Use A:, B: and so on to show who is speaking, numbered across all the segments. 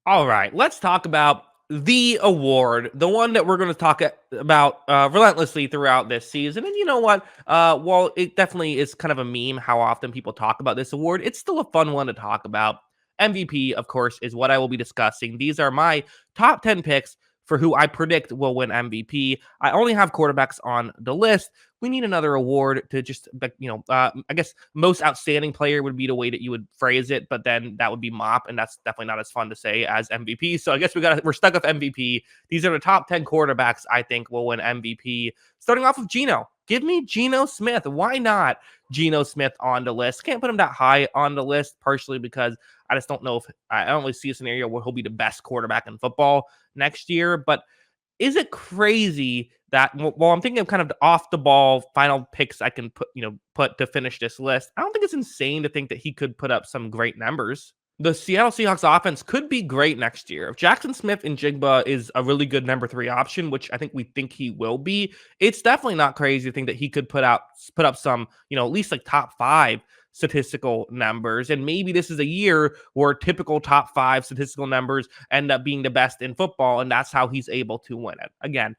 A: All right, let's talk about the award, the one that we're going to talk about relentlessly throughout this season. And you know what? While it definitely is kind of a meme how often people talk about this award, it's still a fun one to talk about. MVP, of course, is what I will be discussing. These are my top 10 picks for who I predict will win MVP. I only have quarterbacks on the list. We need another award to just, I guess most outstanding player would be the way that you would phrase it, but then that would be mop, and that's definitely not as fun to say as MVP. So I guess we're stuck with MVP. These are the top 10 quarterbacks I think will win MVP. Starting off with Geno. Give me Geno Smith. Why not Geno Smith on the list? Can't put him that high on the list, partially because I just don't know if I don't really see a scenario where he'll be the best quarterback in football next year. But is it crazy that while I'm thinking of kind of the off the ball final picks I can put to finish this list, I don't think it's insane to think that he could put up some great numbers. The Seattle Seahawks offense could be great next year. If Jackson Smith and Jigba is a really good number 3 option, which I think we think he will be, it's definitely not crazy to think that he could put up some, at least like top 5 statistical numbers. And maybe this is a year where typical top 5 statistical numbers end up being the best in football, and that's how he's able to win it. Again,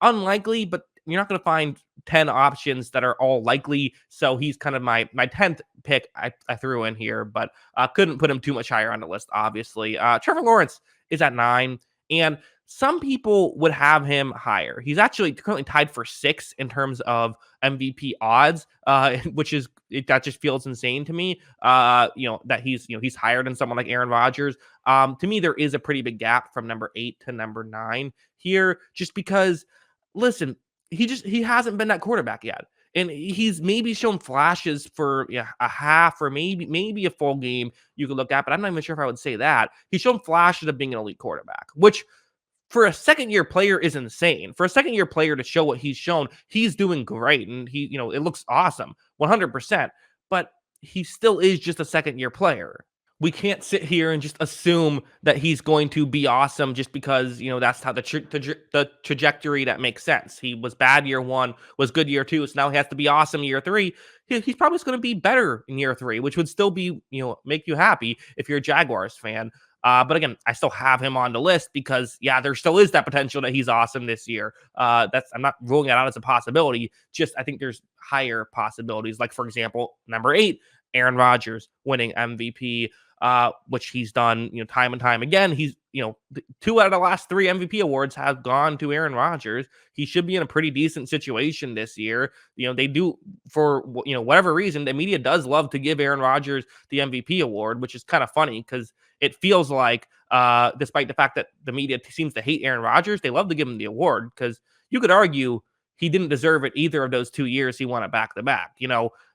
A: unlikely, but you're not going to find 10 options that are all likely. So he's kind of my 10th pick I threw in here, but couldn't put him too much higher on the list, obviously. Trevor Lawrence is at 9, and some people would have him higher. He's actually currently tied for 6 in terms of MVP odds, that just feels insane to me. That he's higher than someone like Aaron Rodgers. To me, there is a pretty big gap from number 8 to number 9 here, just because listen, he hasn't been that quarterback yet. And he's maybe shown flashes for a half or maybe a full game you could look at, but I'm not even sure if I would say that. He's shown flashes of being an elite quarterback, which for a second year player is insane. For a second year player to show what he's shown, he's doing great. And it looks awesome, 100%. But he still is just a second year player. We can't sit here and just assume that he's going to be awesome just because that's how the trajectory that makes sense. He was bad year 1, was good year 2, so now he has to be awesome year 3. He's probably going to be better in year 3, which would still be make you happy if you're a Jaguars fan. But again, I still have him on the list because there still is that potential that he's awesome this year. I'm not ruling it out as a possibility. Just I think there's higher possibilities. Like for example, number 8, Aaron Rodgers winning MVP, which he's done, time and time again. He's, 2 out of the last 3 MVP awards have gone to Aaron Rodgers. He should be in a pretty decent situation this year. They do for, whatever reason, the media does love to give Aaron Rodgers the MVP award, which is kind of funny because it feels like, despite the fact that the media seems to hate Aaron Rodgers, they love to give him the award because you could argue he didn't deserve it either of those 2 years he won it back to back.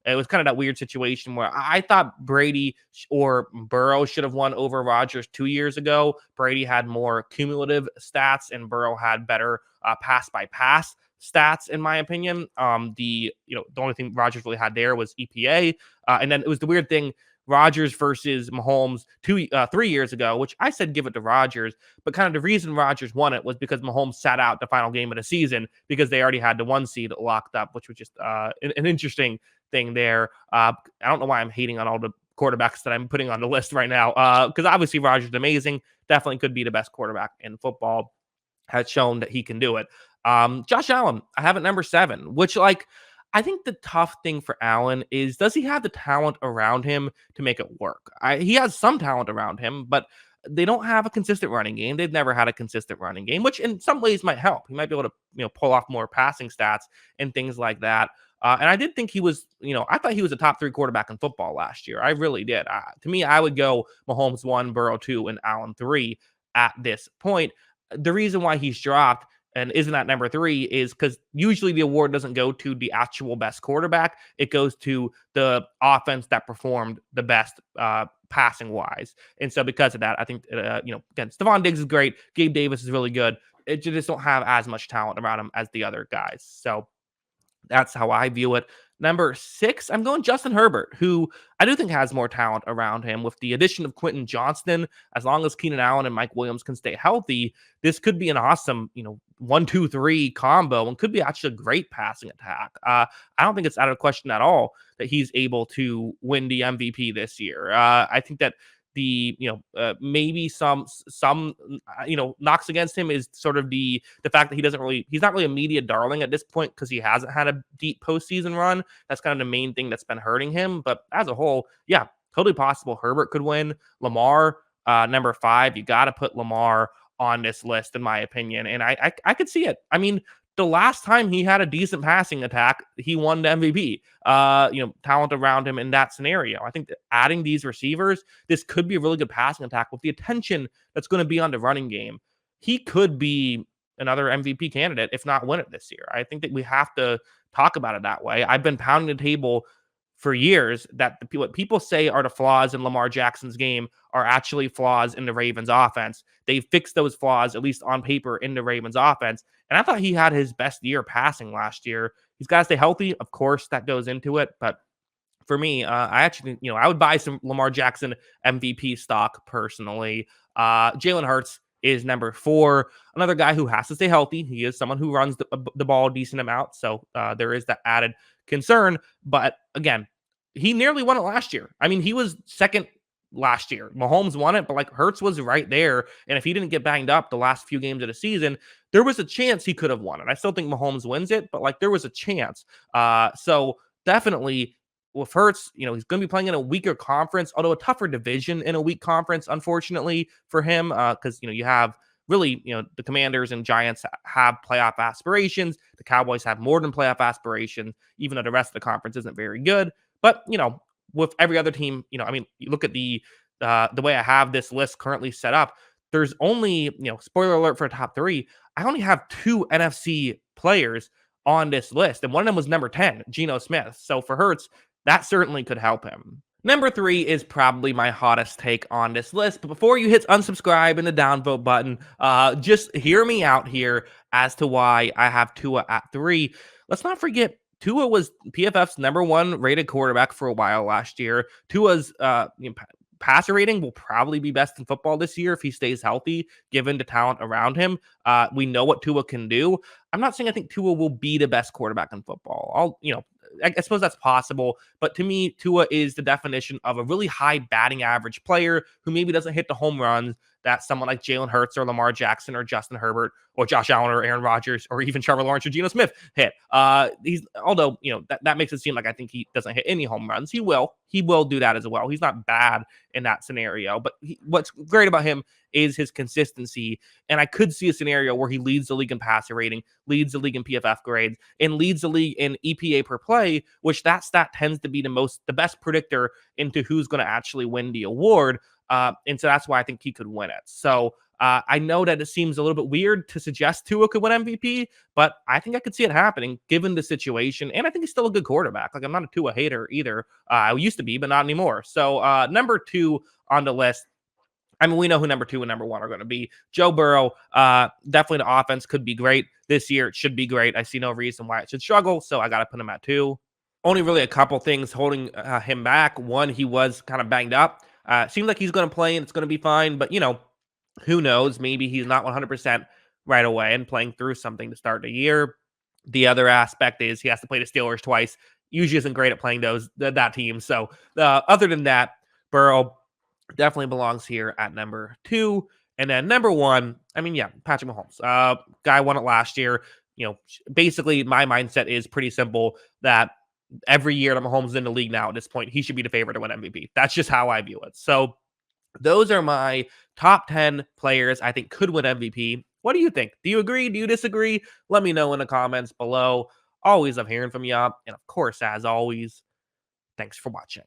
A: It was kind of that weird situation where I thought Brady or Burrow should have won over Rodgers 2 years ago. Brady had more cumulative stats and Burrow had better pass by pass stats, in my opinion. The only thing Rodgers really had there was EPA. And then it was the weird thing, Rodgers versus Mahomes 3 years ago, which I said give it to Rodgers, but kind of the reason Rodgers won it was because Mahomes sat out the final game of the season because they already had the 1 seed locked up, which was just an interesting thing there. I don't know why I'm hating on all the quarterbacks that I'm putting on the list right now, because obviously Rodgers is amazing, definitely could be the best quarterback in football, has shown that he can do it. Josh Allen, I have at number 7, which I think the tough thing for Allen is, does he have the talent around him to make it work? He has some talent around him, but they don't have a consistent running game. They've never had a consistent running game, which in some ways might help. He might be able to, pull off more passing stats and things like that. And I did think he was, I thought he was a top 3 quarterback in football last year. I really did. To me, I would go Mahomes 1, Burrow 2, and Allen 3 at this point. The reason why he's dropped and isn't at number 3 is because usually the award doesn't go to the actual best quarterback. It goes to the offense that performed the best passing wise. And so because of that, I think, again, Stephon Diggs is great. Gabe Davis is really good. It just don't have as much talent around him as the other guys. So that's how I view it. Number 6, I'm going Justin Herbert, who I do think has more talent around him. With the addition of Quentin Johnston, as long as Keenan Allen and Mike Williams can stay healthy, this could be an awesome, 1-2-3 combo and could be actually a great passing attack. I don't think it's out of question at all that he's able to win the MVP this year. I think that the maybe knocks against him is sort of the fact that he's not really a media darling at this point because he hasn't had a deep postseason run. That's kind of the main thing that's been hurting him. But as a whole, yeah, totally possible Herbert could win. Lamar, number 5, you got to put Lamar on this list, in my opinion. And I could see it. I mean, the last time he had a decent passing attack, he won the MVP. Talent around him in that scenario. I think that adding these receivers, this could be a really good passing attack with the attention that's going to be on the running game. He could be another MVP candidate, if not win it this year. I think that we have to talk about it that way. I've been pounding the table for years that what people say are the flaws in Lamar Jackson's game are actually flaws in the Ravens offense. They fixed those flaws, at least on paper, in the Ravens offense. And I thought he had his best year passing last year. He's got to stay healthy. Of course, that goes into it. But for me, I actually, I would buy some Lamar Jackson MVP stock personally. Jalen Hurts is number 4. Another guy who has to stay healthy. He is someone who runs the ball a decent amount. So there is that added concern. But again, he nearly won it last year. I mean, he was second last year. Mahomes won it, but like Hurts was right there. And if he didn't get banged up the last few games of the season, there was a chance he could have won it. I still think Mahomes wins it, but like there was a chance. So definitely with Hurts, he's going to be playing in a weaker conference, although a tougher division in a weak conference, unfortunately for him, because you have really, the Commanders and Giants have playoff aspirations. The Cowboys have more than playoff aspirations, even though the rest of the conference isn't very good. But with every other team, I mean, you look at the way I have this list currently set up. There's only, spoiler alert for top 3. I only have 2 NFC players on this list, and one of them was number 10, Geno Smith. So for Hurts, that certainly could help him. Number 3 is probably my hottest take on this list. But before you hit unsubscribe and the downvote button, just hear me out here as to why I have Tua at 3. Let's not forget, Tua was PFF's number 1 rated quarterback for a while last year. Tua's passer rating will probably be best in football this year if he stays healthy, given the talent around him. We know what Tua can do. I'm not saying I think Tua will be the best quarterback in football. I suppose that's possible, but to me, Tua is the definition of a really high batting average player who maybe doesn't hit the home runs that someone like Jalen Hurts or Lamar Jackson or Justin Herbert or Josh Allen or Aaron Rodgers or even Trevor Lawrence or Geno Smith hit. Although that makes it seem like I think he doesn't hit any home runs. He will do that as well. He's not bad in that scenario, but what's great about him is his consistency. And I could see a scenario where he leads the league in passer rating, leads the league in PFF grades, and leads the league in EPA per play, which that stat tends to be the best predictor into who's going to actually win the award. And so that's why I think he could win it. So I know that it seems a little bit weird to suggest Tua could win MVP, but I think I could see it happening given the situation. And I think he's still a good quarterback. Like, I'm not a Tua hater either. I used to be, but not anymore. So number 2 on the list. I mean, we know who number 2 and number 1 are going to be. Joe Burrow, definitely the offense could be great this year. It should be great. I see no reason why it should struggle, so I got to put him at 2. Only really a couple things holding him back. One, he was kind of banged up. Seems like he's going to play and it's going to be fine, but who knows? Maybe he's not 100% right away and playing through something to start the year. The other aspect is he has to play the Steelers twice. Usually isn't great at playing that team. So other than that, Burrow definitely belongs here at number 2. And then number 1, I mean, yeah, Patrick Mahomes. Guy won it last year. Basically my mindset is pretty simple that every year that Mahomes is in the league now at this point, he should be the favorite to win MVP. That's just how I view it. So those are my top 10 players I think could win MVP. What do you think? Do you agree? Do you disagree? Let me know in the comments below. Always love hearing from you. And of course, as always, thanks for watching.